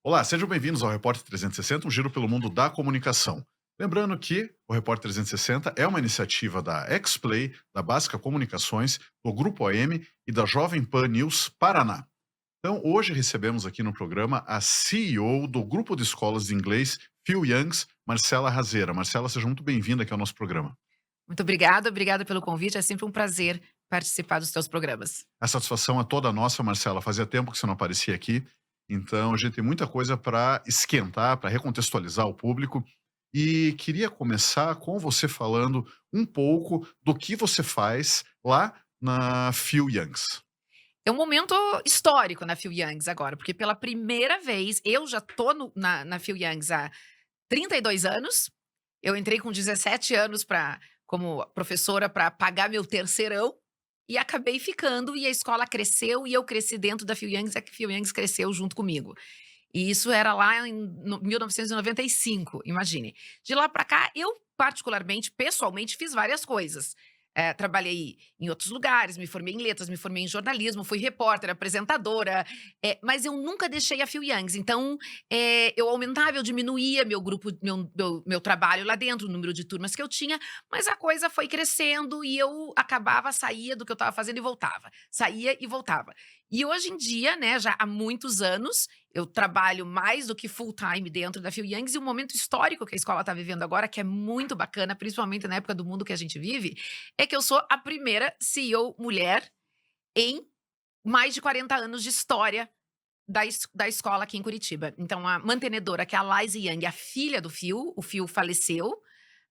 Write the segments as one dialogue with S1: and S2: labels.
S1: Olá, sejam bem-vindos ao Repórter 360, um giro pelo mundo da comunicação. Lembrando que o Repórter 360 é uma iniciativa da Xplay, da Básica Comunicações, do Grupo AM e da Jovem Pan News Paraná. Então, hoje recebemos aqui no programa a CEO do Grupo de Escolas de Inglês Phil Youngs, Marcela Razeira. Marcela, seja muito bem-vinda aqui ao nosso programa.
S2: Muito obrigada pelo convite, é sempre um prazer participar dos teus programas.
S1: A satisfação é toda nossa, Marcela. Fazia tempo que você não aparecia aqui, então a gente tem muita coisa para esquentar, para recontextualizar o público. E queria começar com você falando um pouco do que você faz lá na Phil Youngs.
S2: É um momento histórico na Phil Youngs agora, porque pela primeira vez eu já tô na Phil Youngs há 32 anos, eu entrei com 17 anos como professora para pagar meu terceirão, e acabei ficando, e a escola cresceu, e eu cresci dentro da Phil Youngs, e a Phil Youngs cresceu junto comigo. E isso era lá em 1995, imagine. De lá para cá, eu particularmente, pessoalmente, fiz várias coisas. Trabalhei em outros lugares, me formei em letras, me formei em jornalismo, fui repórter, apresentadora, mas eu nunca deixei a Phil Youngs. Então, eu aumentava, eu diminuía meu grupo, meu trabalho lá dentro, o número de turmas que eu tinha, mas a coisa foi crescendo e eu acabava, saía do que eu estava fazendo e voltava. Saía e voltava. E hoje em dia, né, já há muitos anos, eu trabalho mais do que full time dentro da Phil Youngs, e o momento histórico que a escola está vivendo agora, que é muito bacana, principalmente na época do mundo que a gente vive, é que eu sou a primeira CEO mulher em mais de 40 anos de história da escola aqui em Curitiba. Então a mantenedora, que é a Liza Young, a filha do Phil, o Phil faleceu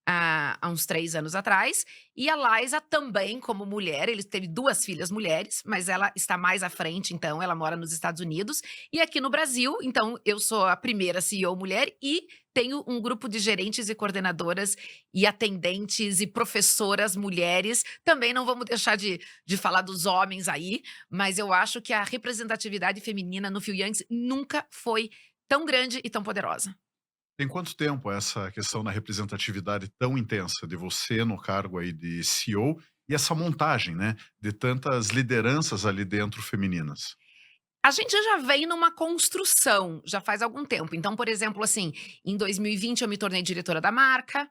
S2: há uns 3 anos atrás, e a Liza também como mulher, ele teve 2 filhas mulheres, mas ela está mais à frente, então ela mora nos Estados Unidos, e aqui no Brasil, então eu sou a primeira CEO mulher e tenho um grupo de gerentes e coordenadoras e atendentes e professoras mulheres. Também não vamos deixar de falar dos homens aí, mas eu acho que a representatividade feminina no Phil Youngs nunca foi tão grande e tão poderosa.
S1: Tem quanto tempo essa questão da representatividade tão intensa de você no cargo aí de CEO e essa montagem, né, de tantas lideranças ali dentro femininas?
S2: A gente já vem numa construção, já faz algum tempo. Então, por exemplo, assim, em 2020 eu me tornei diretora da marca,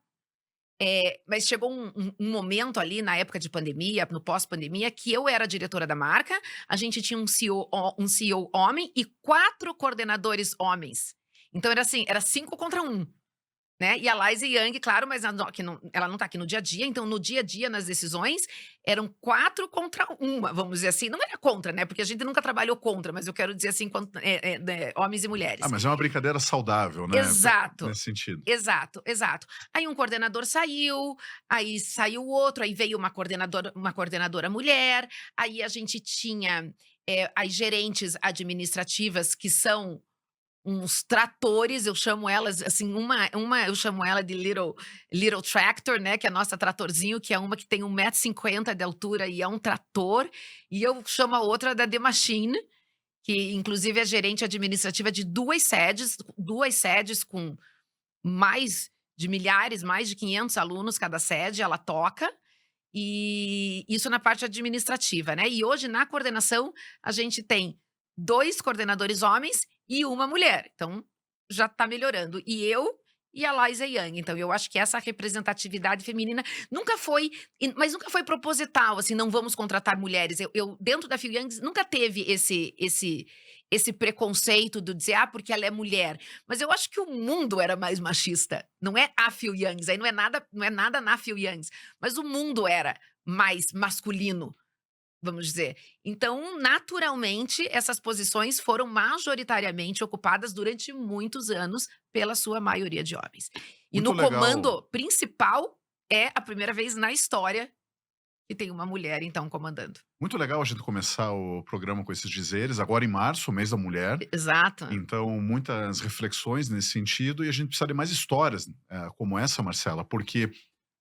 S2: mas chegou um momento ali na época de pandemia, no pós-pandemia, que eu era diretora da marca, a gente tinha um CEO homem e 4 coordenadores homens. Então era assim, era 5 contra um. Né, e a Liza Yang, claro, mas ela não tá aqui no dia a dia, então no dia a dia, nas decisões, eram 4 contra uma, vamos dizer assim. Não era contra, né, porque a gente nunca trabalhou contra, mas eu quero dizer assim, né, homens e
S1: Ah,
S2: mulheres.
S1: mas é uma brincadeira saudável, né,
S2: Exato,
S1: nesse sentido.
S2: exato, exato. Aí um coordenador saiu, aí saiu outro, aí veio uma coordenadora mulher, aí a gente tinha, as gerentes administrativas que são uns tratores, eu chamo elas, assim, uma eu chamo ela de little tractor, né, que é a nossa tratorzinho, que é uma que tem 1,50 m de altura e é um trator, e eu chamo a outra da The Machine, que inclusive é gerente administrativa de 2 sedes com mais de milhares, mais de 500 alunos cada sede, ela toca, e isso na parte administrativa, né. E hoje na coordenação, a gente tem 2 coordenadores homens e uma mulher, então já está melhorando. E a Liza Yang, então eu acho que essa representatividade feminina nunca foi mas nunca foi proposital, assim, não vamos contratar mulheres. Eu dentro da Phil Youngs nunca teve esse preconceito do dizer: "Ah, porque ela é mulher", mas eu acho que o mundo era mais machista, não é a Phil Youngs, aí não é nada na Phil Youngs, mas o mundo era mais masculino, vamos dizer. Então, naturalmente, essas posições foram majoritariamente ocupadas durante muitos anos pela sua maioria de homens. E
S1: Muito
S2: no
S1: legal
S2: comando principal, é a primeira vez na história que tem uma mulher, então, comandando.
S1: muito legal a gente começar o programa com esses dizeres, agora em março, mês da mulher,
S2: Exato.
S1: então muitas reflexões nesse sentido e a gente precisa de mais histórias, como essa, Marcela, porque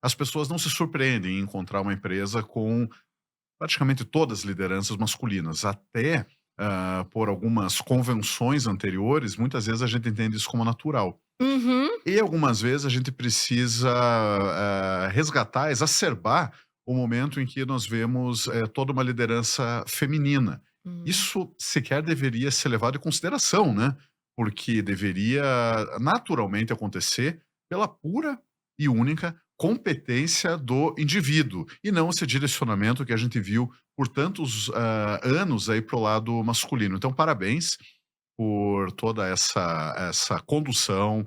S1: as pessoas não se surpreendem em encontrar uma empresa com praticamente todas as lideranças masculinas, até, por algumas convenções anteriores, muitas vezes a gente entende isso como natural.
S2: Uhum.
S1: E algumas vezes a gente precisa, resgatar, exacerbar o momento em que nós vemos, toda uma liderança feminina.
S2: Hum.
S1: Isso sequer deveria ser levado em consideração, né. porque deveria naturalmente acontecer pela pura e única competência do indivíduo, e não esse direcionamento que a gente viu por tantos, anos aí para o lado masculino. Então parabéns por toda essa condução,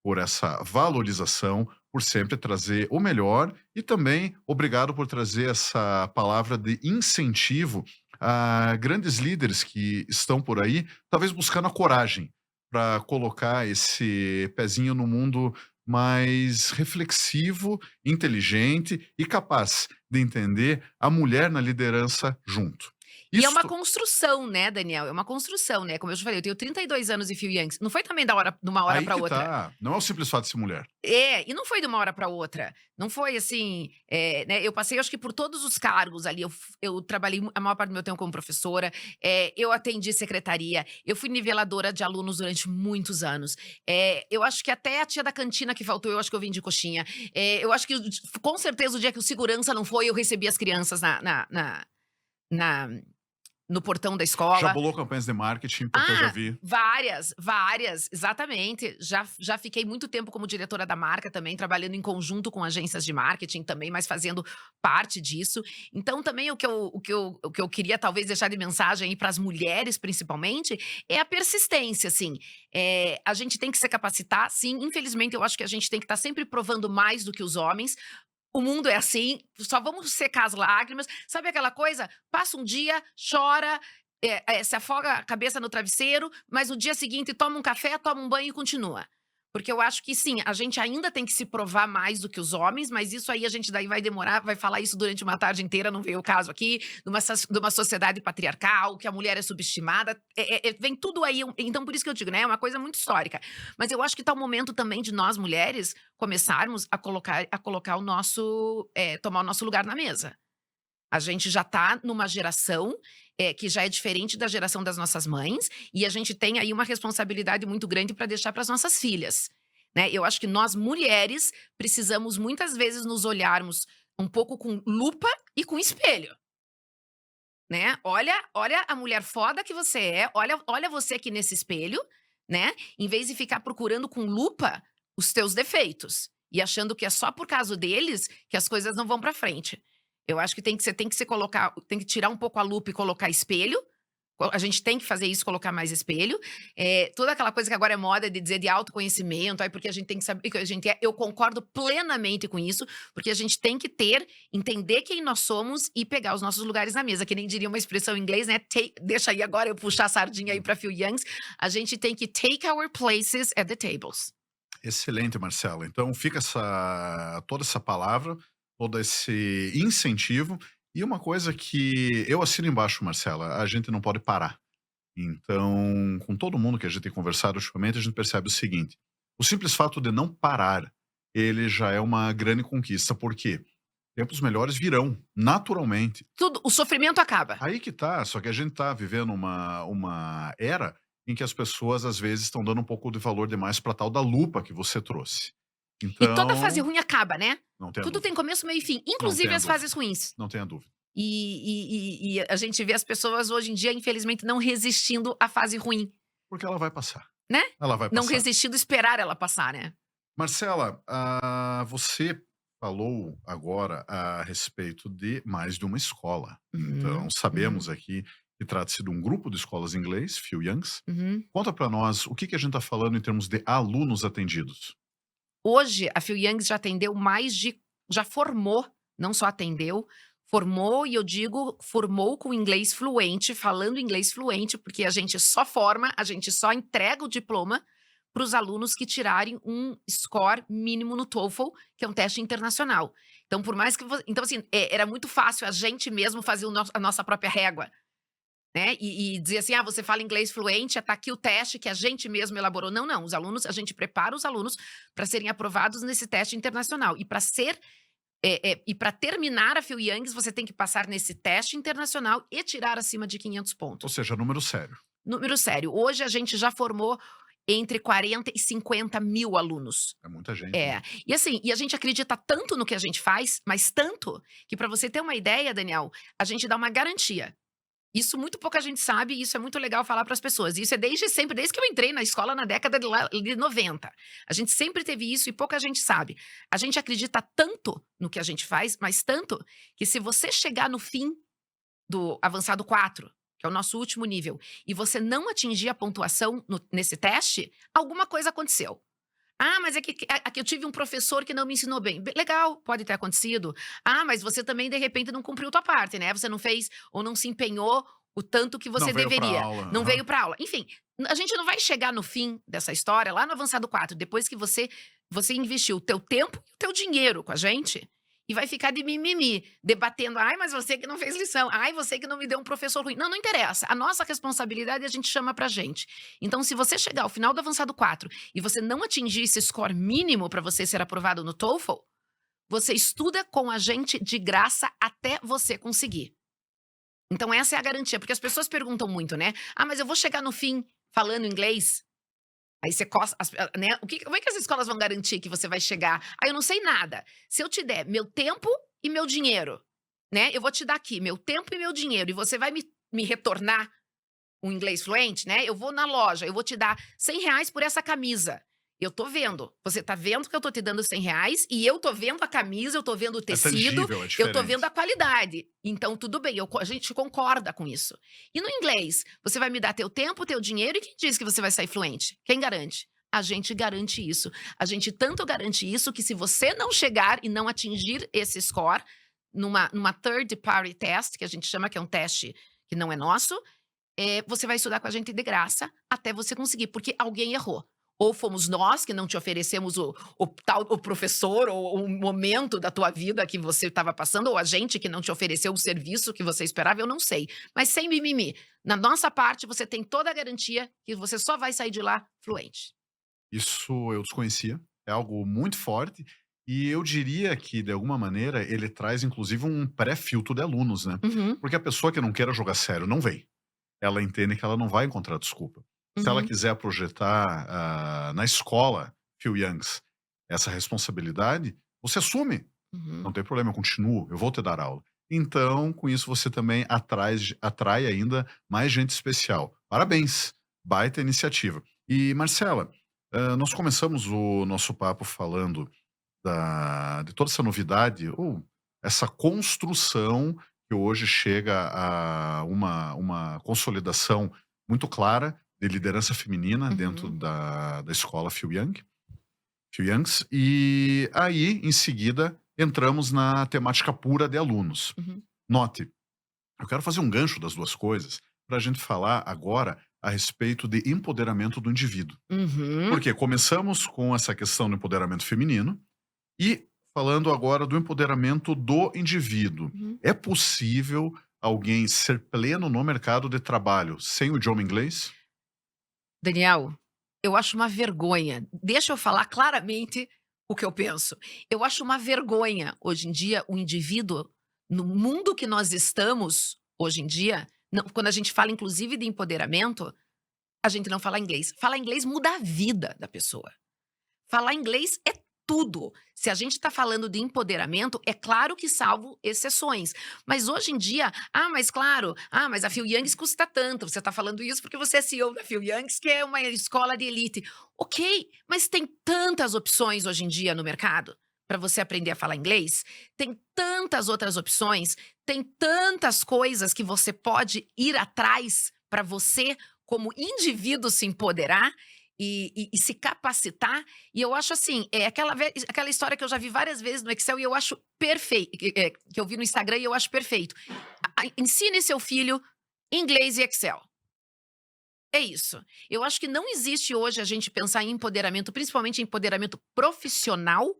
S1: por essa valorização, por sempre trazer o melhor e também obrigado por trazer essa palavra de incentivo a grandes líderes que estão por aí, talvez buscando a coragem para colocar esse pezinho no mundo mais reflexivo, inteligente e capaz de entender a mulher na liderança junto.
S2: E é uma
S1: Isto
S2: construção, né, Daniel, é uma construção, né, como eu te falei, eu tenho 32 anos e fio Yangs, não foi também da hora de uma hora
S1: aí
S2: para
S1: que
S2: outra.
S1: tá, não é o simples fato de ser mulher.
S2: É, e não foi de uma hora para outra, não foi assim, né, eu passei acho que por todos os cargos ali, eu trabalhei a maior parte do meu tempo como professora, eu atendi secretaria, eu fui niveladora de alunos durante muitos anos, eu acho que até a tia da cantina que faltou, eu acho que eu vendi coxinha, eu acho que com certeza o dia que o segurança não foi, eu recebi as crianças na no portão da
S1: Já
S2: escola.
S1: bolou campanhas de marketing, porque eu já
S2: Ah,
S1: vi.
S2: várias, exatamente. Já fiquei muito tempo como diretora da marca também, trabalhando em conjunto com agências de marketing também, mas fazendo parte disso. Então também o que eu queria talvez deixar de mensagem aí para as mulheres principalmente, é a persistência, assim. A gente tem que se capacitar, sim, infelizmente eu acho que a gente tem que estar sempre provando mais do que os homens, o mundo é assim, só vamos secar as lágrimas. Sabe aquela coisa? Passa um dia, chora, se afoga a cabeça no travesseiro, mas no dia seguinte toma um café, toma um banho e continua. Porque eu acho que sim, a gente ainda tem que se provar mais do que os homens, mas isso aí a gente daí vai demorar, vai falar isso durante uma tarde inteira, não veio o caso aqui, de uma sociedade patriarcal, que a mulher é subestimada, vem tudo aí, então por isso que eu digo, né, é uma coisa muito histórica. Mas eu acho que tá o momento também de nós mulheres começarmos a colocar o nosso, tomar o nosso lugar na mesa. A gente já tá numa geração, que já é diferente da geração das nossas mães, e a gente tem aí uma responsabilidade muito grande para deixar para as nossas filhas, né. Eu acho que nós mulheres precisamos muitas vezes nos olharmos um pouco com lupa e com espelho, né. Olha a mulher foda que você é, olha você aqui nesse espelho, né, em vez de ficar procurando com lupa os teus defeitos, e achando que é só por causa deles que as coisas não vão para frente. Eu acho que tem que tirar um pouco a lupa e colocar espelho, a gente tem que fazer isso, colocar mais espelho, toda aquela coisa que agora é moda de dizer de autoconhecimento, aí porque a gente tem que saber o que a gente é, eu concordo plenamente com isso, porque a gente tem que entender quem nós somos e pegar os nossos lugares na mesa, que nem diria uma expressão em inglês, né, deixa aí agora eu puxar a sardinha aí para Phil Youngs, a gente tem que take our places at the tables.
S1: Excelente, Marcela. Então fica toda essa palavra, todo esse incentivo, e uma coisa que eu assino embaixo, Marcela, a gente não pode parar. Então, com todo mundo que a gente tem conversado ultimamente, a gente percebe o seguinte: o simples fato de não parar, ele já é uma grande conquista, porque tempos melhores virão, naturalmente.
S2: Tudo, o sofrimento acaba.
S1: Aí que tá, só que a gente tá vivendo uma era em que as pessoas, às vezes, estão dando um pouco de valor demais pra tal da lupa que você trouxe.
S2: E toda fase
S1: Então,
S2: ruim acaba, né.
S1: não tenha
S2: Tudo tem
S1: dúvida,
S2: começo, meio e fim,
S1: não
S2: inclusive
S1: tenha
S2: as fases
S1: dúvida,
S2: ruins.
S1: não tenha dúvida.
S2: E a gente vê as pessoas hoje em dia, infelizmente, não resistindo à fase ruim,
S1: Porque ela vai passar,
S2: né.
S1: ela vai
S2: Não
S1: passar.
S2: resistindo esperar ela passar, né.
S1: Marcela, você falou agora a respeito de mais de uma escola. Então,
S2: Uhum, uhum,
S1: sabemos aqui que trata-se de um grupo de escolas em inglês, Phil Youngs.
S2: uhum.
S1: Conta para nós o que que a gente está falando em termos de alunos atendidos.
S2: Hoje, a Phil Youngs já formou, não só atendeu, formou e eu digo, formou com inglês fluente, falando inglês fluente, porque a gente só forma, a gente só entrega o diploma para os alunos que tirarem um score mínimo no TOEFL, que é um teste internacional. Então, por mais que então assim, era muito fácil a gente mesmo fazer a nossa própria régua, né, e dizer assim: "Ah, você fala inglês fluente, tá aqui o teste que a gente mesmo elaborou". Não, não, os alunos a gente prepara os alunos para serem aprovados nesse teste internacional. E para terminar a Phil Youngs, você tem que passar nesse teste internacional e tirar acima de 500
S1: Ou
S2: pontos.
S1: seja, número sério.
S2: Número sério, hoje a gente já formou entre 40 e 50 mil alunos.
S1: É muita gente
S2: É.
S1: mesmo.
S2: E assim, e a gente acredita tanto no que a gente faz, mas tanto, que para você ter uma ideia, Daniel, a gente dá uma garantia. Isso muito pouca gente sabe e isso é muito legal falar para as pessoas. Isso é desde sempre, desde que eu entrei na escola na década de 90. A gente sempre teve isso e pouca gente sabe. A gente acredita tanto no que a gente faz, mas tanto, que se você chegar no fim do avançado 4, que é o nosso último nível, e você não atingir a pontuação nesse teste, alguma coisa aconteceu. Ah, mas é que eu tive um professor que não me ensinou bem. Legal, pode ter acontecido. Ah, mas você também, de repente, não cumpriu tua parte, né? Você não fez ou não se empenhou o tanto que
S1: Não
S2: você
S1: veio pra
S2: deveria.
S1: aula.
S2: Não
S1: Aham.
S2: veio para aula. Enfim, a gente não vai chegar no fim dessa história, lá no avançado 4, depois que você investiu o teu tempo e o teu dinheiro com a gente, e vai ficar de mimimi, debatendo: "Ai, mas você que não fez lição. Ai, você que não me deu um professor ruim". Não, não interessa. A nossa responsabilidade a gente chama pra gente. Então, se você chegar ao final do avançado 4 e você não atingir esse score mínimo para você ser aprovado no TOEFL, você estuda com a gente de graça até você conseguir. Então essa é a garantia, porque as pessoas perguntam muito, né: "Ah, mas eu vou chegar no fim falando inglês?". Aí você coça né, como é que as escolas vão garantir que você vai chegar? "Ah, eu não sei nada. Se eu te der meu tempo e meu dinheiro, né, eu vou te dar aqui meu tempo e meu dinheiro e você vai me retornar um inglês fluente, né, eu vou na loja, eu vou te dar R$ 100 por essa camisa. Eu tô vendo, você tá vendo que eu tô te dando R$ 100 e eu tô vendo a camisa, eu tô vendo o
S1: É
S2: tecido,
S1: tangível, é
S2: eu tô vendo
S1: diferente.
S2: a qualidade. Então tudo bem, a gente concorda com isso. E no inglês, você vai me dar teu tempo, teu dinheiro e quem diz que você vai sair fluente? Quem garante? A gente garante isso. A gente tanto garante isso que se você não chegar e não atingir esse score numa third party test, que a gente chama que é um teste que não é nosso, você vai estudar com a gente de graça até você conseguir, porque alguém errou. Ou fomos nós que não te oferecemos o professor ou o momento da tua vida que você estava passando, ou a gente que não te ofereceu o serviço que você esperava, eu não sei. Mas sem mimimi. Na nossa parte, você tem toda a garantia que você só vai sair de lá fluente.
S1: Isso eu desconhecia, é algo muito forte, e eu diria que, de alguma maneira, ele traz inclusive um pré-filtro de alunos, né.
S2: Uhum,
S1: Porque a pessoa que não queira jogar sério não vem. Ela entende que ela não vai encontrar desculpa. Se ela
S2: uhum,
S1: quiser projetar, na escola, Phil Youngs, essa responsabilidade, você assume.
S2: uhum.
S1: Não tem problema, eu continuo, eu vou te dar aula. Então, com isso você também atrai ainda mais gente especial. Parabéns, baita iniciativa. E Marcela, nós começamos o nosso papo falando de toda essa novidade, ou essa construção que hoje chega a uma consolidação muito clara de liderança feminina dentro
S2: Uhum,
S1: da escola Phil Youngs, e aí, em seguida, entramos na temática pura de alunos.
S2: uhum,
S1: Note, eu quero fazer um gancho das 2 coisas, para a gente falar agora a respeito de empoderamento do indivíduo.
S2: uhum,
S1: Porque começamos com essa questão do empoderamento feminino e falando agora do empoderamento do indivíduo.
S2: uhum.
S1: É possível alguém ser pleno no mercado de trabalho sem o idioma inglês?
S2: Daniel, eu acho uma vergonha. Deixa eu falar claramente o que eu penso. Eu acho uma vergonha, hoje em dia, o indivíduo, no mundo que nós estamos, hoje em dia, quando a gente fala inclusive de empoderamento, a gente não fala inglês. Falar inglês muda a vida da pessoa. Falar inglês é tudo. Se a gente está falando de empoderamento, é claro que salvo exceções. Mas hoje em dia, mas claro, mas a Phil Youngs custa tanto. Você está falando isso porque você é CEO da Phil Youngs, que é uma escola de elite. Ok, mas tem tantas opções hoje em dia no mercado para você aprender a falar inglês. Tem tantas outras opções, tem tantas coisas que você pode ir atrás para você, como indivíduo, se empoderar e se capacitar. E eu acho assim, é aquela história que eu já vi várias vezes no Excel e eu acho perfeito, que eu vi no Instagram e eu acho perfeito. Ensine seu filho inglês e Excel. É isso. Eu acho que não existe hoje a gente pensar em empoderamento, principalmente em empoderamento profissional,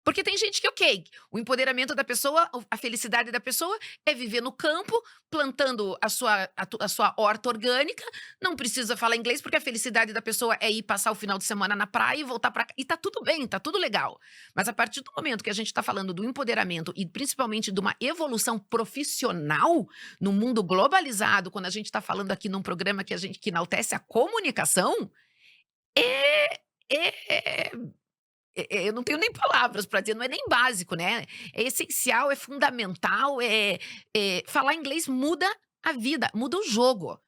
S2: porque tem gente que, ok, o empoderamento da pessoa, a felicidade da pessoa é viver no campo, plantando a sua horta orgânica, não precisa falar inglês, porque a felicidade da pessoa é ir passar o final de semana na praia e voltar para cá. E tá tudo bem, tá tudo legal. Mas a partir do momento que a gente está falando do empoderamento e principalmente de uma evolução profissional no mundo globalizado, quando a gente está falando aqui num programa que enaltece a comunicação, é. é eu não tenho nem palavras para dizer, não é nem básico, né, é essencial, é fundamental, falar inglês muda a vida, muda o jogo.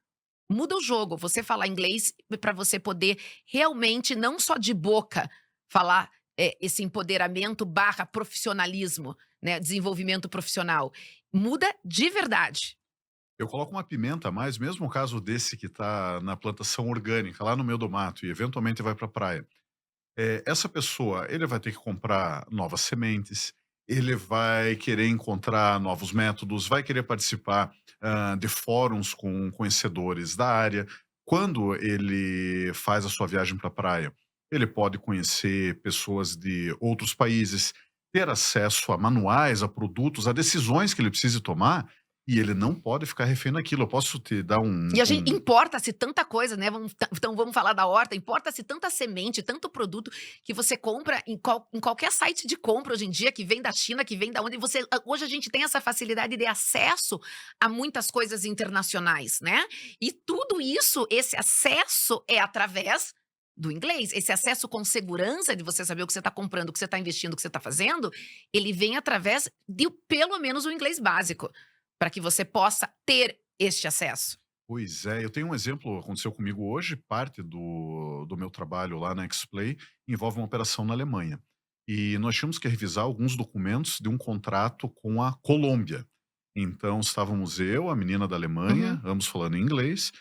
S2: Muda o jogo, você falar inglês para você poder realmente, não só de boca, falar, esse empoderamento barra profissionalismo, né, desenvolvimento profissional. Muda de verdade.
S1: Eu coloco uma pimenta a mais, mesmo o caso desse que está na plantação orgânica, lá no meio do mato, e eventualmente vai para a praia. Essa pessoa, ele vai ter que comprar novas sementes, ele vai querer encontrar novos métodos, vai querer participar, de fóruns com conhecedores da área. Quando ele faz a sua viagem para a praia, ele pode conhecer pessoas de outros países, ter acesso a manuais, a produtos, a decisões que ele precise tomar, e ele não pode ficar refém daquilo. Eu posso te dar
S2: E a gente importa-se tanta coisa, né, então vamos falar da horta, importa-se tanta semente, tanto produto, que você compra em qualquer site de compra hoje em dia, que vem da China, que vem da onde você hoje a gente tem essa facilidade de acesso a muitas coisas internacionais, né. E tudo isso, esse acesso é através do inglês. Esse acesso com segurança de você saber o que você está comprando, o que você está investindo, o que você está fazendo, ele vem através de pelo menos o inglês básico, para que você possa ter este acesso.
S1: Pois é, eu tenho um exemplo, aconteceu comigo hoje, parte do meu trabalho lá na X-Play envolve uma operação na Alemanha. E nós tínhamos que revisar alguns documentos de um contrato com a Colômbia. Então estávamos eu, a menina da Alemanha,
S2: Uhum,
S1: ambos falando inglês,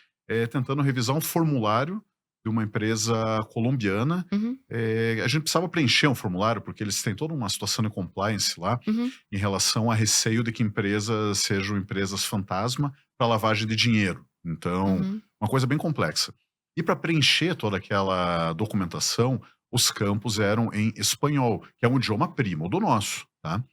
S1: tentando revisar um formulário de uma empresa colombiana.
S2: uhum,
S1: A gente precisava preencher um formulário, porque eles têm toda uma situação de compliance lá,
S2: uhum,
S1: em relação a receio de que empresas sejam empresas fantasma para lavagem de dinheiro. Então,
S2: uhum.
S1: uma coisa bem complexa. E para preencher toda aquela documentação, os campos eram em espanhol, que é um idioma primo do nosso, tá?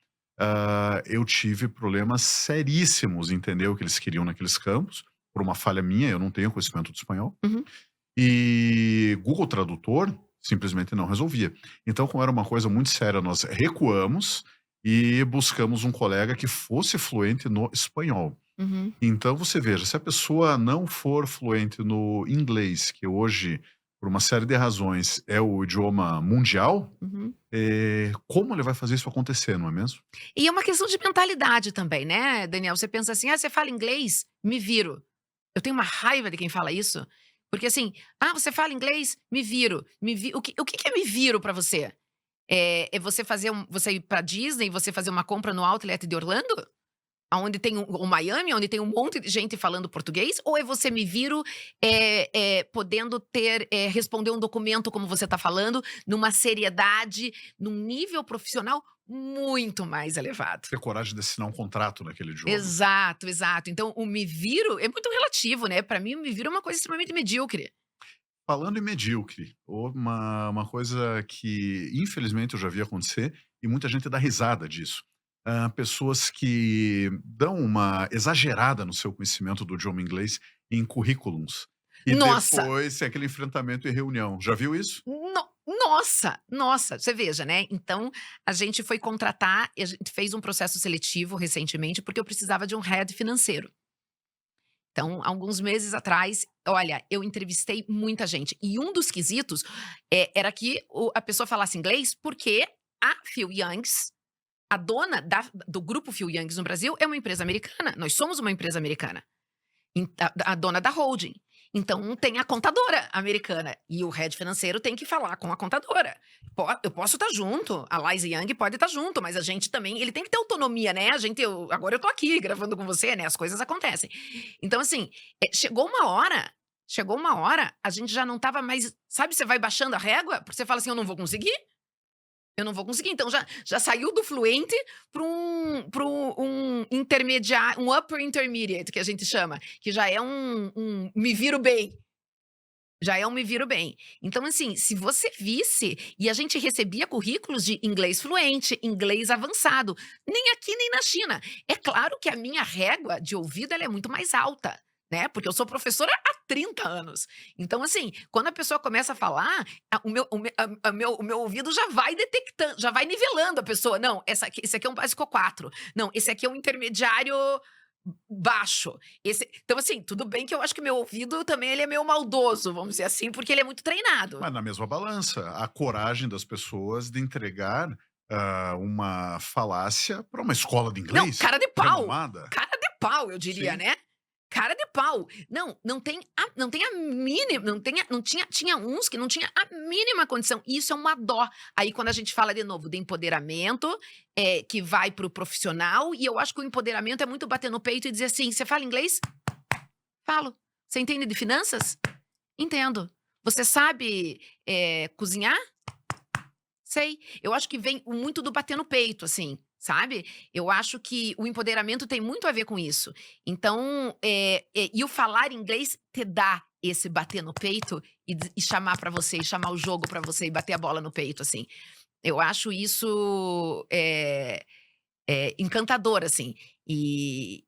S1: Eu tive problemas seríssimos em entender o que eles queriam naqueles campos, por uma falha minha, eu não tenho conhecimento do espanhol.
S2: Uhum.
S1: E Google Tradutor simplesmente não resolvia. Então, como era uma coisa muito séria, nós recuamos e buscamos um colega que fosse fluente no espanhol.
S2: Uhum,
S1: Então você veja, se a pessoa não for fluente no inglês, que hoje, por uma série de razões, é o idioma mundial,
S2: uhum.
S1: como ele vai fazer isso acontecer, não é mesmo?
S2: E é uma questão de mentalidade também, né, Daniel? Você pensa assim: "Ah, você fala inglês? Me viro". Eu tenho uma raiva de quem fala isso, porque assim: "Ah, você fala inglês? Me viro". O que que é me viro pra você? É você você ir pra Disney e você fazer uma compra no outlet de Orlando? Aonde tem o Miami, onde tem um monte de gente falando português, ou é você me viro, podendo responder um documento como você está falando, numa seriedade, num nível profissional muito mais elevado.
S1: Ter coragem de assinar um contrato naquele idioma.
S2: Exato, exato. Então o me viro é muito relativo, né, pra mim o me viro é uma coisa extremamente medíocre.
S1: Falando em medíocre, uma coisa que infelizmente eu já vi acontecer e muita gente dá risada disso. Pessoas que dão uma exagerada no seu conhecimento do idioma inglês em currículos. E
S2: Nossa!
S1: depois tem aquele enfrentamento em reunião. Já viu isso?
S2: Nossa, nossa, você veja, né, então a gente foi contratar e a gente fez um processo seletivo recentemente, porque eu precisava de um head financeiro. Então, alguns meses atrás, olha, eu entrevistei muita gente e um dos quesitos, era que a pessoa falasse inglês, porque a Phil Youngs, a dona do grupo Phil Youngs no Brasil é uma empresa americana, nós somos uma empresa americana. A dona da holding. Então tem a contadora americana e o head financeiro tem que falar com a contadora. Eu posso estar junto, a Liza Young pode estar junto, mas a gente também, ele tem que ter autonomia, né? Agora eu tô aqui gravando com você, né? As coisas acontecem. Então assim, chegou uma hora, a gente já não estava mais, sabe, você vai baixando a régua, porque você fala assim, eu não vou conseguir. Eu não vou conseguir. Então já saiu do fluente para um intermediário, um upper intermediate, que a gente chama, que já é um me viro bem. Já é um me viro bem. Então, assim, se você visse, e a gente recebia currículos de inglês fluente, inglês avançado, nem aqui nem na China. É claro que a minha régua de ouvido ela é muito mais alta, né? Porque eu sou professora há 30 anos. Então, assim, quando a pessoa começa a falar, o meu ouvido já vai detectando, já vai nivelando a pessoa. Não, esse aqui é um básico 4. Não, esse aqui é um intermediário baixo. Então, assim, tudo bem que eu acho que meu ouvido também ele é meio maldoso, vamos dizer assim, porque ele é muito treinado.
S1: Mas na mesma balança, a coragem das pessoas de entregar, uma falácia para uma escola de
S2: Não,
S1: inglês renomada.
S2: cara de pau, eu diria,
S1: Sim.
S2: né? cara de pau. Não tem a mínima, não tinha uns que não tinha a mínima condição. E isso é uma dó. Aí quando a gente fala de novo de empoderamento, que vai para o profissional, e eu acho que o empoderamento é muito bater no peito e dizer assim: você fala inglês? Falo. Você entende de finanças? Entendo. Você sabe cozinhar? Sei. Eu acho que vem muito do bater no peito, assim, sabe? Eu acho que o empoderamento tem muito a ver com isso. Então, e o falar inglês te dá esse bater no peito e chamar pra você, e chamar o jogo pra você e bater a bola no peito, assim. Eu acho isso encantador, assim. E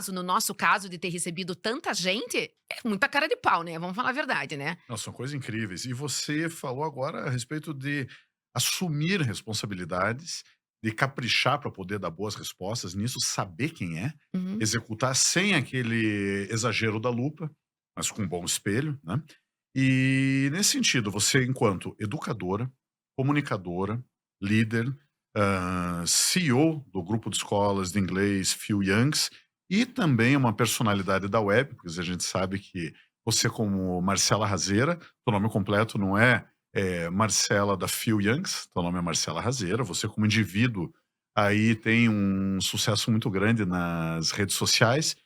S2: no nosso caso de ter recebido tanta gente, é muita cara de pau, né? Vamos falar a verdade, né?
S1: Não, são coisas incríveis. E você falou agora a respeito de assumir responsabilidades, de caprichar para poder dar boas respostas, nisso saber quem é,
S2: Uhum.
S1: executar sem aquele exagero da lupa, mas com um bom espelho, né? E nesse sentido, você enquanto educadora, comunicadora, líder, CEO do grupo de escolas de inglês Phil Youngs e também uma personalidade da web, porque a gente sabe que você como Marcela Razeira, seu nome completo não é, Marcela da Phil Youngs, teu nome é Marcela Razeira, você como indivíduo aí tem um sucesso muito grande nas redes sociais.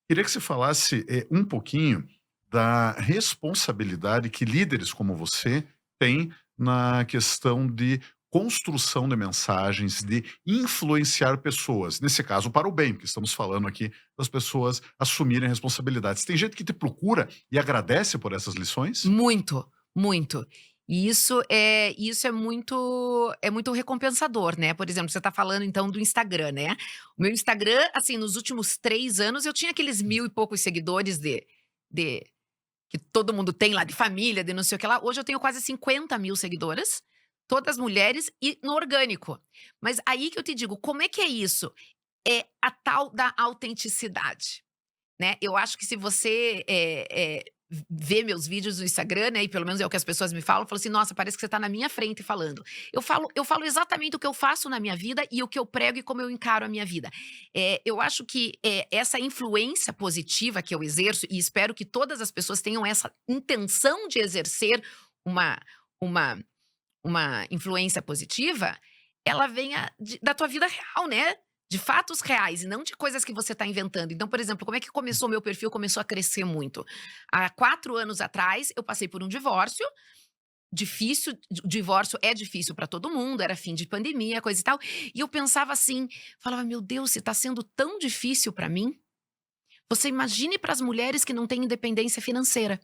S1: Queria que você falasse, um pouquinho da responsabilidade que líderes como você têm na questão de construção de mensagens, de influenciar pessoas, nesse caso para o bem, porque estamos falando aqui das pessoas assumirem responsabilidades. Tem gente que te procura e agradece por essas lições?
S2: Muito, muito. E isso é muito recompensador, né. Por exemplo, você tá falando então do Instagram, né. O meu Instagram, assim, nos últimos 3 anos eu tinha aqueles 1000 e poucos seguidores de que todo mundo tem lá, de família, de não sei o que lá. Hoje eu tenho quase 50.000 seguidoras, todas mulheres e no orgânico. Mas aí que eu te digo, como é que é isso? É a tal da autenticidade. Né, eu acho que se você, vê meus vídeos no Instagram, né, e pelo menos é o que as pessoas me falam assim: "Nossa, parece que você tá na minha frente falando". Eu falo exatamente o que eu faço na minha vida e o que eu prego e como eu encaro a minha vida. Eu acho que, essa influência positiva que eu exerço, e espero que todas as pessoas tenham essa intenção de exercer uma uma uma influência positiva, ela venha da tua vida real, né, de fatos reais e não de coisas que você está inventando. Então, por exemplo, como é que começou o meu perfil? Começou a crescer muito. Há 4 anos atrás, eu passei por um divórcio, difícil, divórcio é difícil para todo mundo, era fim de pandemia, coisa e tal, e eu pensava assim, falava: "Meu Deus, se está sendo tão difícil para mim, você imagine para as mulheres que não têm independência financeira".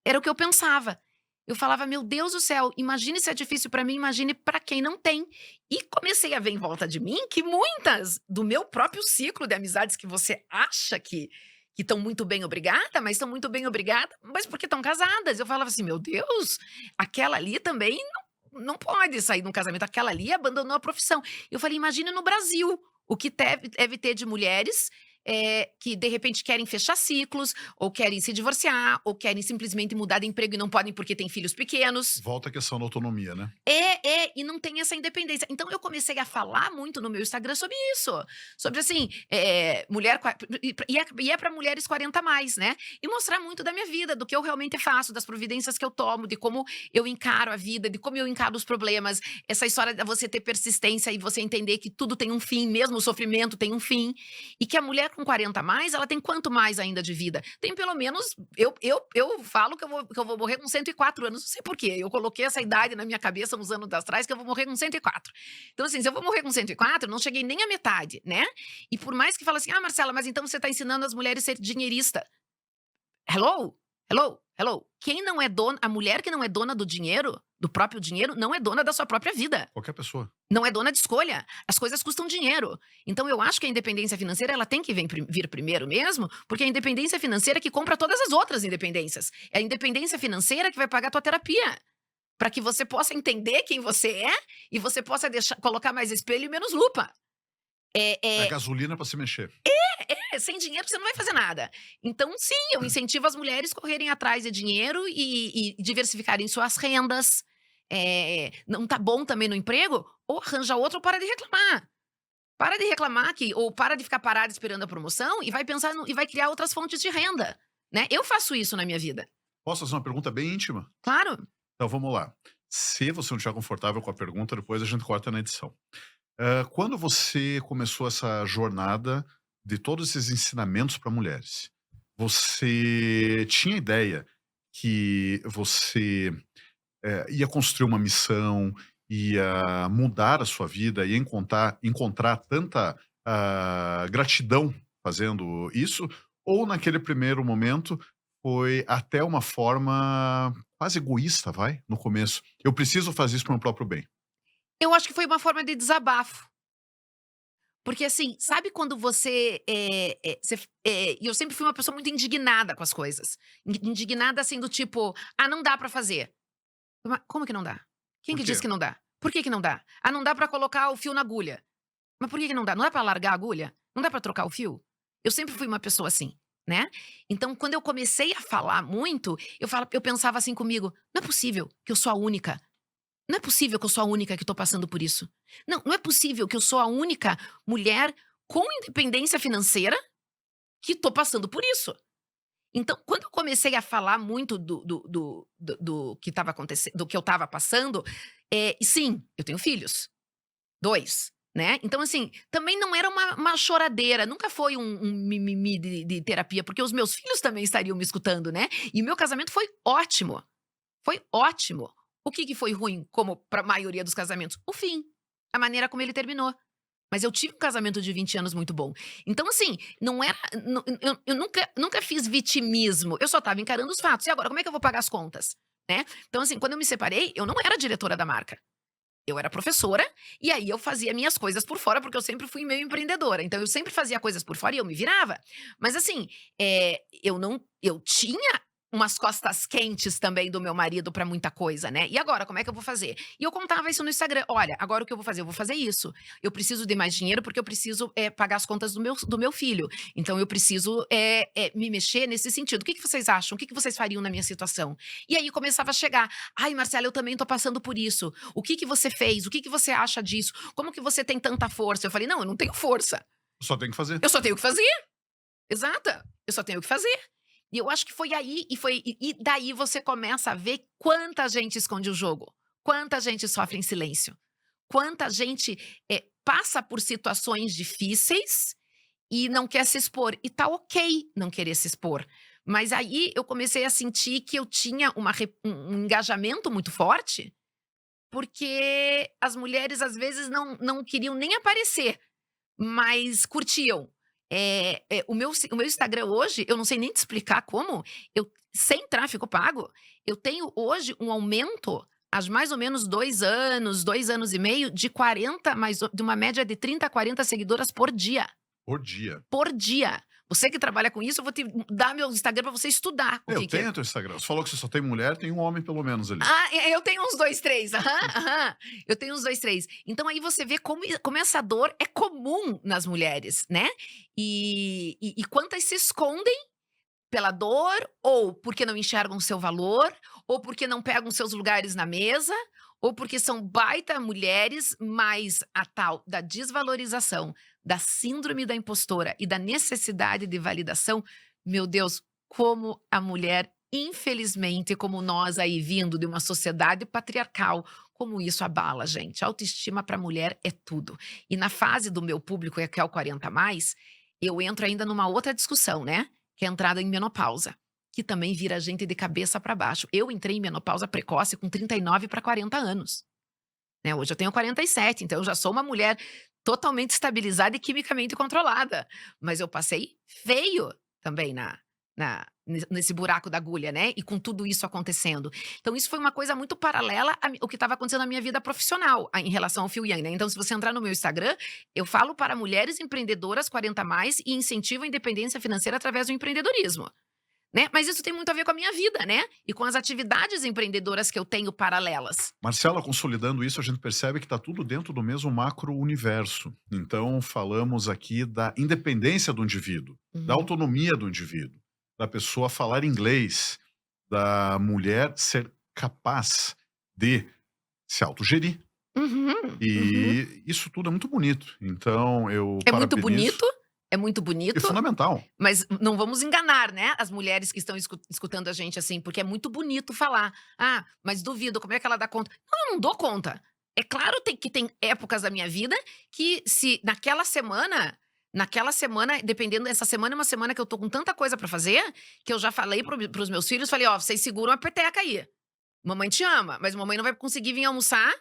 S2: Era o que eu pensava. Eu falava: "Meu Deus do céu, imagine se é difícil para mim, imagine para quem não tem". E comecei a ver em volta de mim que muitas do meu próprio ciclo de amizades que você acha que estão muito bem obrigada, mas estão muito bem obrigada, mas porque estão casadas. Eu falava assim: "Meu Deus, aquela ali também não pode sair de um casamento, aquela ali abandonou a profissão". Eu falei: "Imagine no Brasil, o que deve ter de mulheres, que de repente querem fechar ciclos, ou querem se divorciar, ou querem simplesmente mudar de emprego e não podem porque têm filhos pequenos".
S1: Volta a questão da autonomia, né?
S2: E não tem essa independência. Então eu comecei a falar muito no meu Instagram sobre isso, sobre assim, mulher e é pra mulheres 40 a mais, né, e mostrar muito da minha vida, do que eu realmente faço, das providências que eu tomo, de como eu encaro a vida, de como eu encaro os problemas, essa história de você ter persistência e você entender que tudo tem um fim, mesmo o sofrimento tem um fim, e que a mulher com 40 a mais, ela tem quanto mais ainda de vida? Tem pelo menos eu falo que eu vou morrer com 104 anos, não sei por quê, eu coloquei essa idade na minha cabeça uns anos atrás que eu vou morrer com 104. Então assim, se eu vou morrer com 104, eu não cheguei nem à metade, né. E por mais que fala assim: "Ah, Marcela, mas então você está ensinando as mulheres a ser dinheirista". Hello? Hello? Hello? Quem não é dona a mulher que não é dona do dinheiro, do próprio dinheiro, não é dona da sua própria vida.
S1: Qualquer pessoa.
S2: Não é dona de escolha. As coisas custam dinheiro. Então eu acho que a independência financeira ela tem que vir primeiro mesmo, porque é a independência financeira que compra todas as outras independências. É a independência financeira que vai pagar a tua terapia, para que você possa entender quem você é e você possa colocar mais espelho e menos lupa.
S1: É
S2: É, é,
S1: gasolina para se mexer.
S2: sem dinheiro você não vai fazer nada. Então, sim, eu incentivo as mulheres a correrem atrás de dinheiro e diversificarem suas rendas. Não tá bom também no emprego? Ou arranja outro ou para de reclamar. Para de reclamar ou para de ficar parada esperando a promoção e vai pensar e vai criar outras fontes de renda, né? Eu faço isso na minha vida.
S1: Posso fazer uma pergunta bem íntima?
S2: Claro.
S1: Então vamos lá. Se você não estiver confortável com a pergunta, depois a gente corta na edição. Quando você começou essa jornada de todos esses ensinamentos para mulheres, você tinha ideia que você ia construir uma missão, ia mudar a sua vida, ia encontrar tanta gratidão fazendo isso? Ou naquele primeiro momento foi até uma forma quase egoísta, vai, no começo? Eu preciso fazer isso para o meu próprio bem.
S2: Eu acho que foi uma forma de desabafo. Porque, assim, sabe quando e eu sempre fui uma pessoa muito indignada com as coisas. Indignada, assim, do tipo: "Ah, não dá pra fazer". Como que não dá? Quem
S1: Por
S2: que
S1: quê?
S2: disse que não dá? Por que que não dá? "Ah, não dá pra colocar o fio na agulha". Mas por que que não dá? Não dá pra largar a agulha? Não dá pra trocar o fio? Eu sempre fui uma pessoa assim, né. Então quando eu comecei a falar muito, eu pensava assim comigo: "Não é possível que eu sou a única. Não é possível que eu sou a única que tô passando por isso. Não é possível que eu sou a única mulher com independência financeira que tô passando por isso". Então, quando eu comecei a falar muito do que estava acontecendo, do que eu estava passando, e sim, eu tenho filhos, 2, né. Então, assim, também não era uma choradeira, nunca foi um mimimi de terapia, porque os meus filhos também estariam me escutando, né. E o meu casamento foi ótimo, foi ótimo. O que que foi ruim, como para a maioria dos casamentos? O fim, a maneira como ele terminou. Mas eu tive um casamento de 20 anos muito bom. Então, assim, não era eu nunca fiz vitimismo, eu só estava encarando os fatos. E agora, como é que eu vou pagar as contas, né? Então, assim, quando eu me separei, eu não era diretora da marca. Eu era professora, e aí eu fazia minhas coisas por fora, porque eu sempre fui meio empreendedora. Então eu sempre fazia coisas por fora e eu me virava. Mas assim, eu tinha umas costas quentes também do meu marido pra muita coisa, né. E agora, como é que eu vou fazer? E eu contava isso no Instagram: "Olha, agora o que eu vou fazer? Eu vou fazer isso. Eu preciso de mais dinheiro, porque eu preciso, pagar as contas do meu filho. Então eu preciso, me mexer nesse sentido. O que que vocês acham? O que que vocês fariam na minha situação?" E aí começava a chegar: "Ai, Marcela, eu também tô passando por isso. O que que você fez? O que que você acha disso? Como que você tem tanta força?" Eu falei: "Não, eu não tenho força.
S1: Só tem que fazer.
S2: Eu só tenho que fazer. Exata. Eu só tenho que fazer." E eu acho que foi aí e daí você começa a ver quanta gente esconde o jogo, quanta gente sofre em silêncio, quanta gente, passa por situações difíceis e não quer se expor. E tá ok não querer se expor. Mas aí eu comecei a sentir que eu tinha um engajamento muito forte, porque as mulheres às vezes não queriam nem aparecer, mas curtiam. O meu Instagram hoje, eu não sei nem te explicar como, sem tráfego pago, eu tenho hoje um aumento há mais ou menos 2 anos e meio, de uma média de 30 a 40 seguidoras por dia.
S1: Por dia.
S2: Por dia. Você que trabalha com isso, eu vou te dar meu Instagram para você estudar o
S1: Eu
S2: que que é.
S1: tenho teu Instagram. Você falou que você só tem mulher, tem um homem pelo menos ali.
S2: Ah, eu tenho uns 2, 3. Aham, aham. Eu tenho uns 2, 3. Então aí você vê como essa dor é comum nas mulheres, né. E quantas se escondem pela dor, ou porque não enxergam o seu valor, ou porque não pegam seus lugares na mesa, ou porque são baita mulheres, mas a tal da desvalorização, da síndrome da impostora e da necessidade de validação, meu Deus, como a mulher, infelizmente, como nós aí vindo de uma sociedade patriarcal, como isso abala, gente. Autoestima para mulher é tudo. E na fase do meu público, que é o 40 mais, eu entro ainda numa outra discussão, né? Que é a entrada em menopausa, que também vira a gente de cabeça para baixo. Eu entrei em menopausa precoce com 39 para 40 anos, né, hoje eu tenho 47, então eu já sou uma mulher totalmente estabilizada e quimicamente controlada, mas eu passei feio também nesse buraco da agulha, né, e com tudo isso acontecendo. Então isso foi uma coisa muito paralela o que estava acontecendo na minha vida profissional, em relação ao Phil Young, né. Então se você entrar no meu Instagram, eu falo para mulheres empreendedoras 40 mais e incentivo a independência financeira através do empreendedorismo, né. Mas isso tem muito a ver com a minha vida, né, e com as atividades empreendedoras que eu tenho paralelas.
S1: Marcela, consolidando isso, a gente percebe que está tudo dentro do mesmo macro-universo. Então, falamos aqui da independência do indivíduo, da
S2: Uhum.
S1: autonomia do indivíduo, da pessoa falar inglês, da mulher ser capaz de se autogerir,
S2: Uhum, uhum.
S1: E isso tudo é muito bonito. Então eu
S2: É muito
S1: parabenizo
S2: bonito, é muito
S1: e
S2: bonito,
S1: fundamental.
S2: mas não vamos enganar, né, as mulheres que estão escutando a gente, assim, porque é muito bonito falar: "Ah, mas duvido, como é que ela dá conta?". Não, eu não dou conta. É claro que tem épocas da minha vida que se naquela semana, dependendo essa semana é uma semana que eu tô com tanta coisa pra fazer, que eu já falei para os meus filhos, falei: "Ó, vocês seguram a peteca aí. Mamãe te ama, mas mamãe não vai conseguir vir almoçar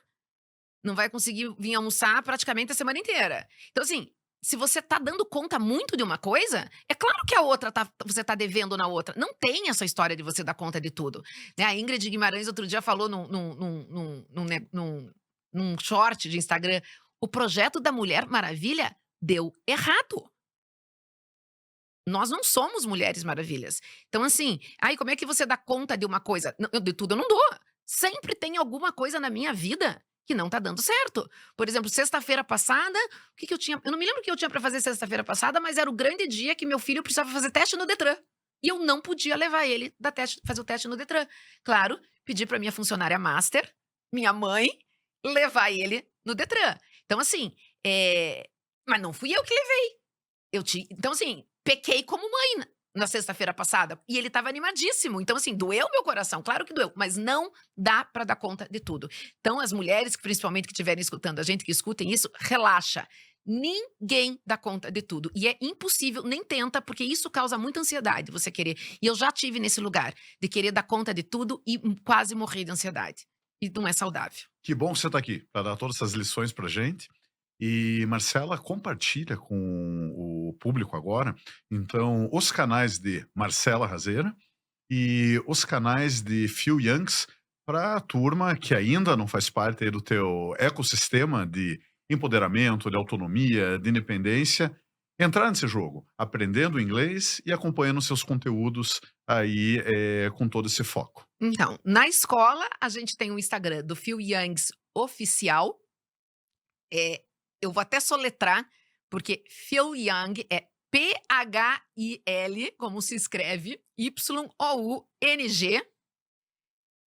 S2: não vai conseguir vir almoçar praticamente a semana inteira". Então, assim, se você tá dando conta muito de uma coisa, é claro que a outra você tá devendo na outra. Não tem essa história de você dar conta de tudo, né. A Ingrid Guimarães outro dia falou num short de Instagram: "O projeto da Mulher Maravilha deu errado. Nós não somos Mulheres Maravilhas". Então, assim, "Ai, como é que você dá conta de uma coisa?". Não, de tudo eu não dou. Sempre tem alguma coisa na minha vida que não tá dando certo. Por exemplo, sexta-feira passada, o que que eu tinha eu não me lembro o que eu tinha pra fazer sexta-feira passada, mas era o grande dia que meu filho precisava fazer teste no Detran. E eu não podia levar ele fazer o teste no Detran. Claro, pedi pra minha funcionária master, minha mãe, levar ele no Detran. Então, assim, mas não fui eu que então, assim, pequei como mãe na sexta-feira passada, e ele estava animadíssimo, então, assim, doeu meu coração, claro que doeu, mas não dá pra dar conta de tudo. Então as mulheres, que principalmente que estiverem escutando a gente, que escutem isso, relaxa, ninguém dá conta de tudo, e é impossível, nem tenta, porque isso causa muita ansiedade, você querer e eu já tive nesse lugar, de querer dar conta de tudo e, quase morrer de ansiedade, e não é saudável.
S1: Que bom que você está aqui para dar todas essas lições pra gente. E Marcela compartilha com o público agora, então, os canais de Marcela Razeira e os canais de Phil Youngs para a turma que ainda não faz parte aí do teu ecossistema de empoderamento, de autonomia, de independência, entrar nesse jogo, aprendendo inglês e acompanhando seus conteúdos aí, com todo esse foco.
S2: Então, na escola, a gente tem o Instagram do Phil Youngs Oficial. Eu vou até soletrar, porque Phil Young é Phil, como se escreve, Young,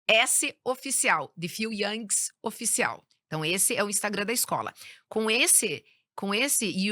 S2: S Oficial, de Phil Youngs Oficial. Então esse é o Instagram da escola. Com esse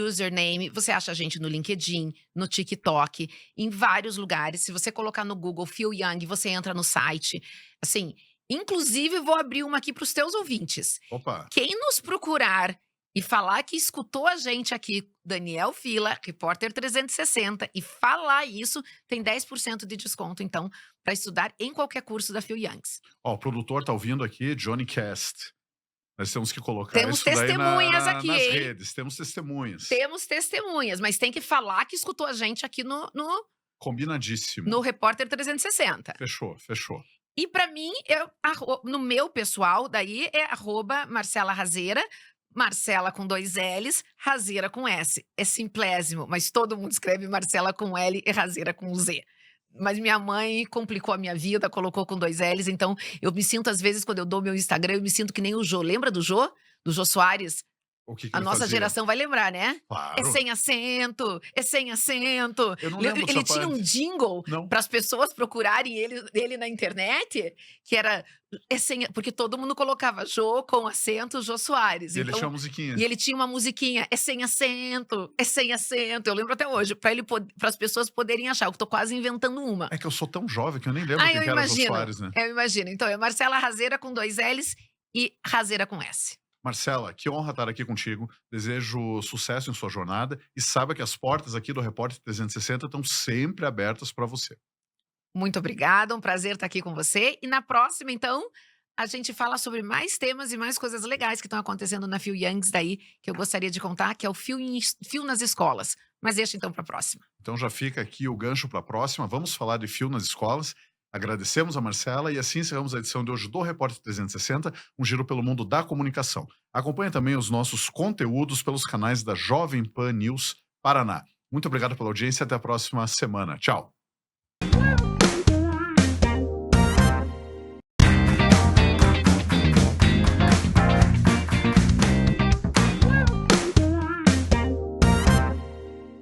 S2: username, você acha a gente no LinkedIn, no TikTok, em vários lugares. Se você colocar no Google Phil Young, você entra no site. Assim, inclusive vou abrir uma aqui para os teus ouvintes.
S1: Opa,
S2: Quem nos procurar e falar que escutou a gente aqui, Daniel Fila, Repórter 360, e falar isso, tem 10% de desconto, então, para estudar em qualquer curso da Phil Youngs.
S1: ó, o produtor tá ouvindo aqui, Johnny Cast. Nós temos que colocar
S2: Temos
S1: isso daí
S2: testemunhas aqui,
S1: nas
S2: hein?
S1: redes, temos testemunhas.
S2: Temos testemunhas, mas tem que falar que escutou a gente aqui no
S1: Combinadíssimo.
S2: Repórter 360.
S1: Fechou, fechou.
S2: E para mim, no meu pessoal, daí é @Marcela Razeira, Marcela com 2 L's, Razeira com S. É simplésimo, mas todo mundo escreve Marcela com L e Razeira com Z. Mas minha mãe complicou a minha vida, colocou com 2 L's, então eu me sinto às vezes quando eu dou meu Instagram, eu me sinto que nem o Jô. Lembra do Jô? Do Jô Soares?
S1: O que que
S2: A
S1: ele
S2: nossa
S1: fazia?
S2: geração vai lembrar, né? É
S1: Claro.
S2: sem acento, é sem acento.
S1: Eu não
S2: Le
S1: lembro
S2: Ele
S1: dessa
S2: tinha um
S1: parte.
S2: jingle
S1: Não.
S2: para as pessoas procurarem ele na internet, que era porque todo mundo colocava Jô com acento, Jô Soares,
S1: E ele tinha
S2: então
S1: uma musiquinha.
S2: e ele tinha uma musiquinha, é sem acento, é sem acento. Eu lembro até hoje, para as pessoas poderem achar, eu tô quase inventando uma.
S1: É que eu sou tão jovem que eu nem lembro
S2: Ah,
S1: quem
S2: eu
S1: que era Jô
S2: imagino,
S1: Soares, né.
S2: eu imagino. Então é Marcela Razeira com 2 L's e Razeira com S.
S1: Marcela, que honra estar aqui contigo. Desejo sucesso em sua jornada e saiba que as portas aqui do Repórter 360 estão sempre abertas para você.
S2: Muito obrigada, um prazer estar aqui com você. E na próxima, então, a gente fala sobre mais temas e mais coisas legais que estão acontecendo na Phil Youngs daí, que eu gostaria de contar, que é o Phil nas escolas. Mas deixa então para a próxima.
S1: Então já fica aqui o gancho para a próxima. Vamos falar de fio nas escolas. Agradecemos a Marcela e assim encerramos a edição de hoje do Repórter 360, um giro pelo mundo da comunicação. Acompanhe também os nossos conteúdos pelos canais da Jovem Pan News Paraná. Muito obrigado pela audiência e até a próxima semana. Tchau.